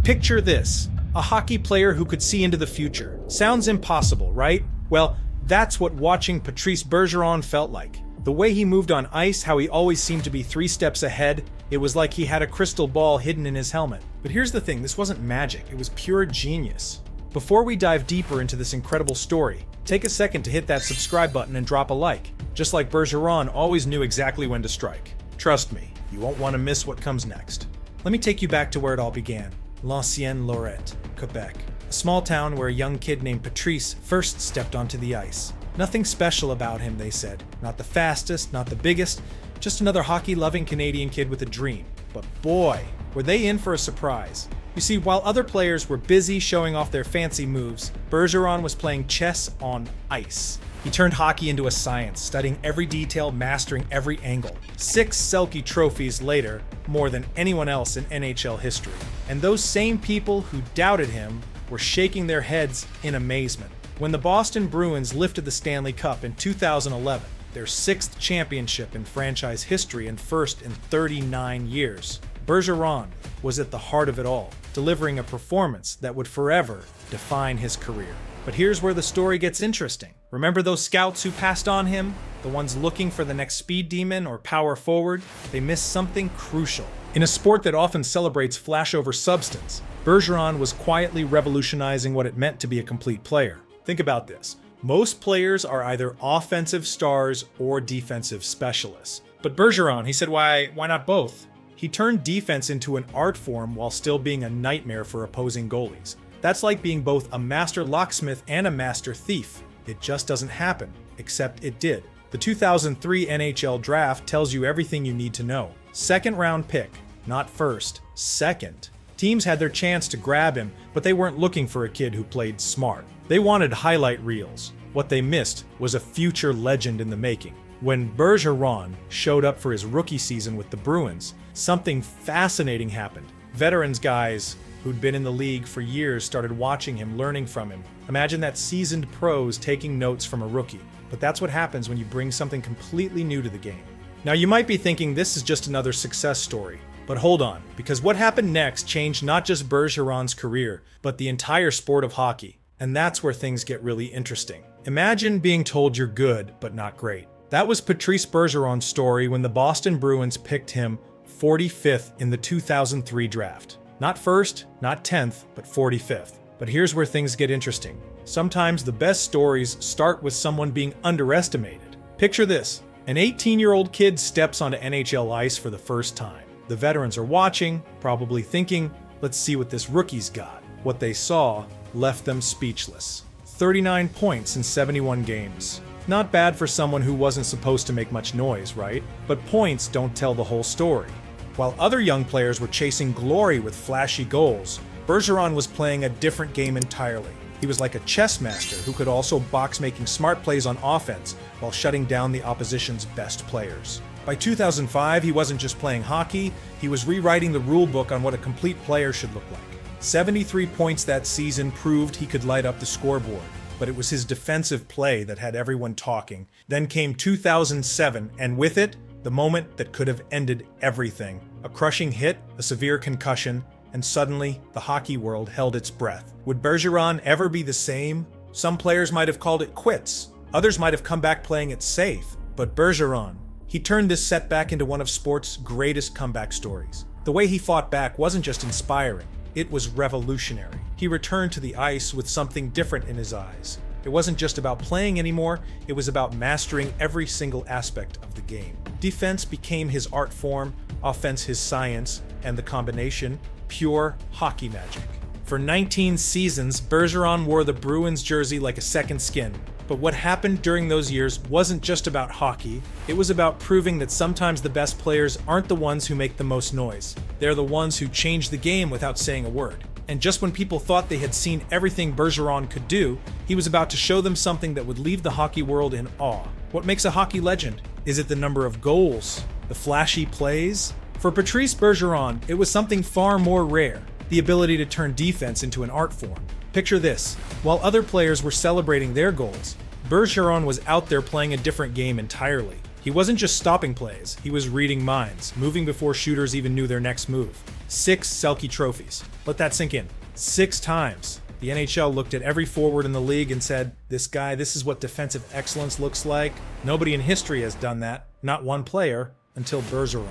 Picture this, a hockey player who could see into the future. Sounds impossible, right? Well, that's what watching Patrice Bergeron felt like. The way he moved on ice, how he always seemed to be 3 steps ahead, it was like he had a crystal ball hidden in his helmet. But here's the thing, this wasn't magic, it was pure genius. Before we dive deeper into this incredible story, take a second to hit that subscribe button and drop a like. Just like Bergeron always knew exactly when to strike. Trust me, you won't want to miss what comes next. Let me take you back to where it all began. L'Ancienne Lorette, Quebec. A small town where a young kid named Patrice first stepped onto the ice. Nothing special about him, they said. Not the fastest, not the biggest, just another hockey-loving Canadian kid with a dream. But boy, were they in for a surprise. You see, while other players were busy showing off their fancy moves, Bergeron was playing chess on ice. He turned hockey into a science, studying every detail, mastering every angle. 6 Selke Trophies later, more than anyone else in NHL history. And those same people who doubted him were shaking their heads in amazement. When the Boston Bruins lifted the Stanley Cup in 2011, their 6th championship in franchise history and first in 39 years, Bergeron was at the heart of it all, delivering a performance that would forever define his career. But here's where the story gets interesting. Remember those scouts who passed on him? The ones looking for the next speed demon or power forward? They missed something crucial. In a sport that often celebrates flash over substance, Bergeron was quietly revolutionizing what it meant to be a complete player. Think about this. Most players are either offensive stars or defensive specialists. But Bergeron, he said, why not both? He turned defense into an art form while still being a nightmare for opposing goalies. That's like being both a master locksmith and a master thief. It just doesn't happen, except it did. The 2003 NHL draft tells you everything you need to know. 2nd round pick, not first, 2nd. Teams had their chance to grab him, but they weren't looking for a kid who played smart. They wanted highlight reels. What they missed was a future legend in the making. When Bergeron showed up for his rookie season with the Bruins, something fascinating happened. Veterans guys who'd been in the league for years started watching him, learning from him. Imagine that seasoned pros taking notes from a rookie. But that's what happens when you bring something completely new to the game. Now you might be thinking this is just another success story. But hold on, because what happened next changed not just Bergeron's career, but the entire sport of hockey. And that's where things get really interesting. Imagine being told you're good, but not great. That was Patrice Bergeron's story when the Boston Bruins picked him 45th in the 2003 draft. Not first, not 10th, but 45th. But here's where things get interesting. Sometimes the best stories start with someone being underestimated. Picture this. An 18-year-old kid steps onto NHL ice for the first time. The veterans are watching, probably thinking, let's see what this rookie's got. What they saw left them speechless. 39 points in 71 games. Not bad for someone who wasn't supposed to make much noise, right? But points don't tell the whole story. While other young players were chasing glory with flashy goals, Bergeron was playing a different game entirely. He was like a chess master who could also box making smart plays on offense while shutting down the opposition's best players. By 2005, he wasn't just playing hockey, he was rewriting the rule book on what a complete player should look like. 73 points that season proved he could light up the scoreboard, but it was his defensive play that had everyone talking. Then came 2007, and with it, the moment that could have ended everything. A crushing hit, a severe concussion, and suddenly, the hockey world held its breath. Would Bergeron ever be the same? Some players might have called it quits. Others might have come back playing it safe. But Bergeron, he turned this setback into one of sport's greatest comeback stories. The way he fought back wasn't just inspiring, it was revolutionary. He returned to the ice with something different in his eyes. It wasn't just about playing anymore, it was about mastering every single aspect of the game. Defense became his art form, offense his science, and the combination, pure hockey magic. For 19 seasons, Bergeron wore the Bruins jersey like a second skin. But what happened during those years wasn't just about hockey, it was about proving that sometimes the best players aren't the ones who make the most noise. They're the ones who change the game without saying a word. And just when people thought they had seen everything Bergeron could do, he was about to show them something that would leave the hockey world in awe. What makes a hockey legend? Is it the number of goals? The flashy plays? For Patrice Bergeron, it was something far more rare, the ability to turn defense into an art form. Picture this, while other players were celebrating their goals, Bergeron was out there playing a different game entirely. He He wasn't just stopping plays, he was reading minds, moving before shooters even knew their next move. 6 Selke Trophies. Let that sink in. 6 times. The NHL looked at every forward in the league and said, this is what defensive excellence looks like. Nobody in history has done that, not one player, until Bergeron.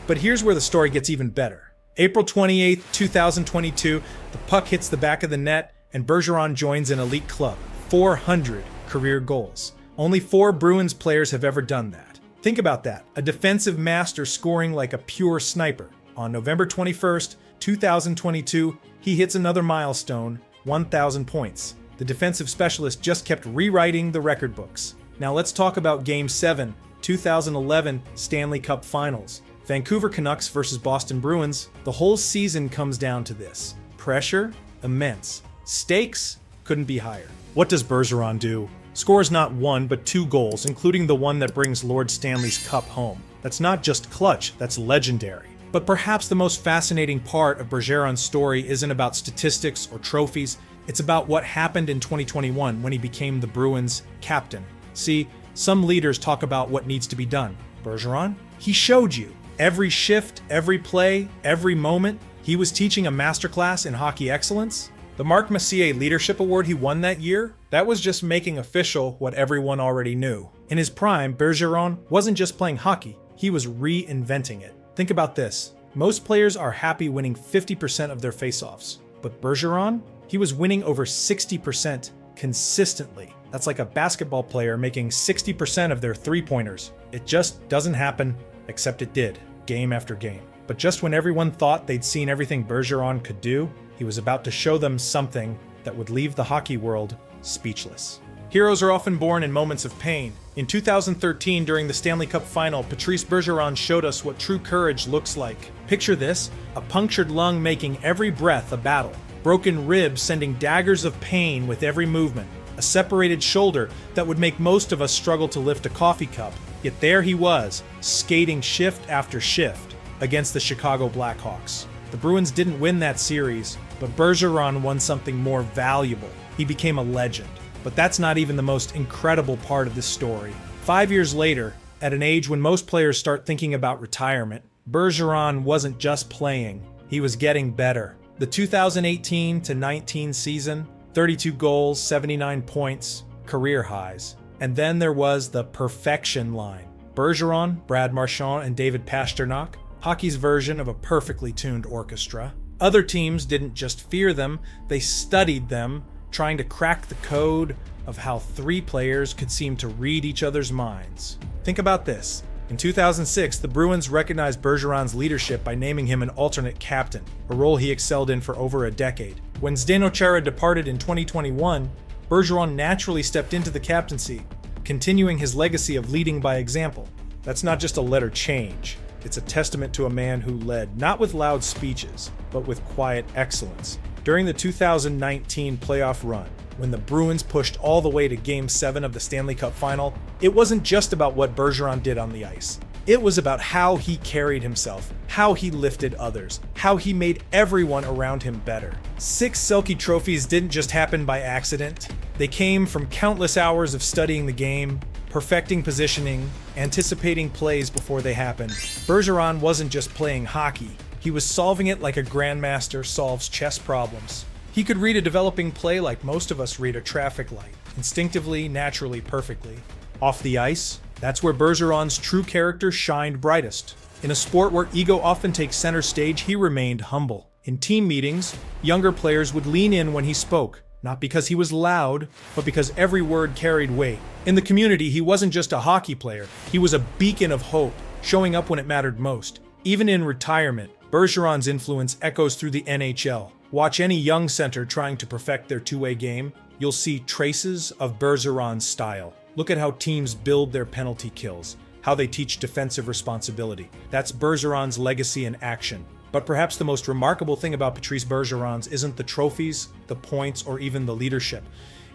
But here's where the story gets even better. April 28, 2022, the puck hits the back of the net, and Bergeron joins an elite club. 400 career goals. Only 4 Bruins players have ever done that. Think about that. A defensive master scoring like a pure sniper. On November 21st, 2022, he hits another milestone, 1,000 points. The defensive specialist just kept rewriting the record books. Now let's talk about Game 7, 2011 Stanley Cup Finals. Vancouver Canucks versus Boston Bruins. The whole season comes down to this. Pressure, immense. Stakes couldn't be higher. What does Bergeron do? Scores not 1, but 2 goals, including the one that brings Lord Stanley's Cup home. That's not just clutch, that's legendary. But perhaps the most fascinating part of Bergeron's story isn't about statistics or trophies, it's about what happened in 2021 when he became the Bruins' captain. See, some leaders talk about what needs to be done. Bergeron? He showed you. Every shift, every play, every moment, he was teaching a masterclass in hockey excellence. The Marc Messier Leadership Award he won that year, that was just making official what everyone already knew. In his prime, Bergeron wasn't just playing hockey, he was reinventing it. Think about this. Most players are happy winning 50% of their faceoffs, but Bergeron, he was winning over 60% consistently. That's like a basketball player making 60% of their three-pointers. It just doesn't happen, except it did, game after game. But just when everyone thought they'd seen everything Bergeron could do, he was about to show them something that would leave the hockey world speechless. Heroes are often born in moments of pain. In 2013, during the Stanley Cup Final, Patrice Bergeron showed us what true courage looks like. Picture this, a punctured lung making every breath a battle, broken ribs sending daggers of pain with every movement, a separated shoulder that would make most of us struggle to lift a coffee cup. Yet there he was, skating shift after shift against the Chicago Blackhawks. The Bruins didn't win that series, but Bergeron won something more valuable. He became a legend. But that's not even the most incredible part of this story. 5 years later, at an age when most players start thinking about retirement, Bergeron wasn't just playing, he was getting better. The 2018-19 season, 32 goals, 79 points, career highs. And then there was the perfection line. Bergeron, Brad Marchand, and David Pastrnak, hockey's version of a perfectly tuned orchestra. Other teams didn't just fear them, they studied them, trying to crack the code of how 3 players could seem to read each other's minds. Think about this. In 2006, the Bruins recognized Bergeron's leadership by naming him an alternate captain, a role he excelled in for over a decade. When Zdeno Chara departed in 2021, Bergeron naturally stepped into the captaincy, continuing his legacy of leading by example. That's not just a letter change. It's a testament to a man who led not with loud speeches, but with quiet excellence. During the 2019 playoff run, when the Bruins pushed all the way to Game 7 of the Stanley Cup Final, it wasn't just about what Bergeron did on the ice. It was about how he carried himself, how he lifted others, how he made everyone around him better. 6 Selke Trophies didn't just happen by accident. They came from countless hours of studying the game, perfecting positioning, anticipating plays before they happened. Bergeron wasn't just playing hockey. He was solving it like a grandmaster solves chess problems. He could read a developing play like most of us read a traffic light, instinctively, naturally, perfectly. Off the ice, that's where Bergeron's true character shined brightest. In a sport where ego often takes center stage, he remained humble. In team meetings, younger players would lean in when he spoke, not because he was loud, but because every word carried weight. In the community, he wasn't just a hockey player, he was a beacon of hope, showing up when it mattered most. Even in retirement, Bergeron's influence echoes through the NHL. Watch any young center trying to perfect their two-way game, you'll see traces of Bergeron's style. Look at how teams build their penalty kills, how they teach defensive responsibility. That's Bergeron's legacy in action. But perhaps the most remarkable thing about Patrice Bergeron's isn't the trophies, the points, or even the leadership.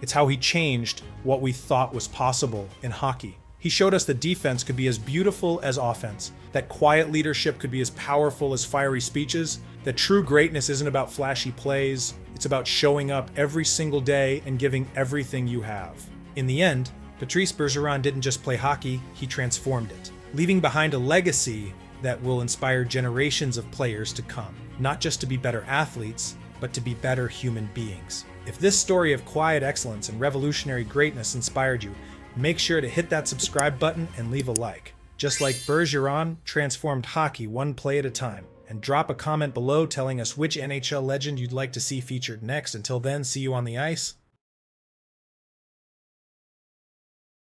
It's how he changed what we thought was possible in hockey. He showed us that defense could be as beautiful as offense, that quiet leadership could be as powerful as fiery speeches, that true greatness isn't about flashy plays, it's about showing up every single day and giving everything you have. In the end, Patrice Bergeron didn't just play hockey, he transformed it, leaving behind a legacy that will inspire generations of players to come, not just to be better athletes, but to be better human beings. If this story of quiet excellence and revolutionary greatness inspired you, make sure to hit that subscribe button and leave a like. Just like Bergeron transformed hockey one play at a time. And drop a comment below telling us which NHL legend you'd like to see featured next. Until then, see you on the ice.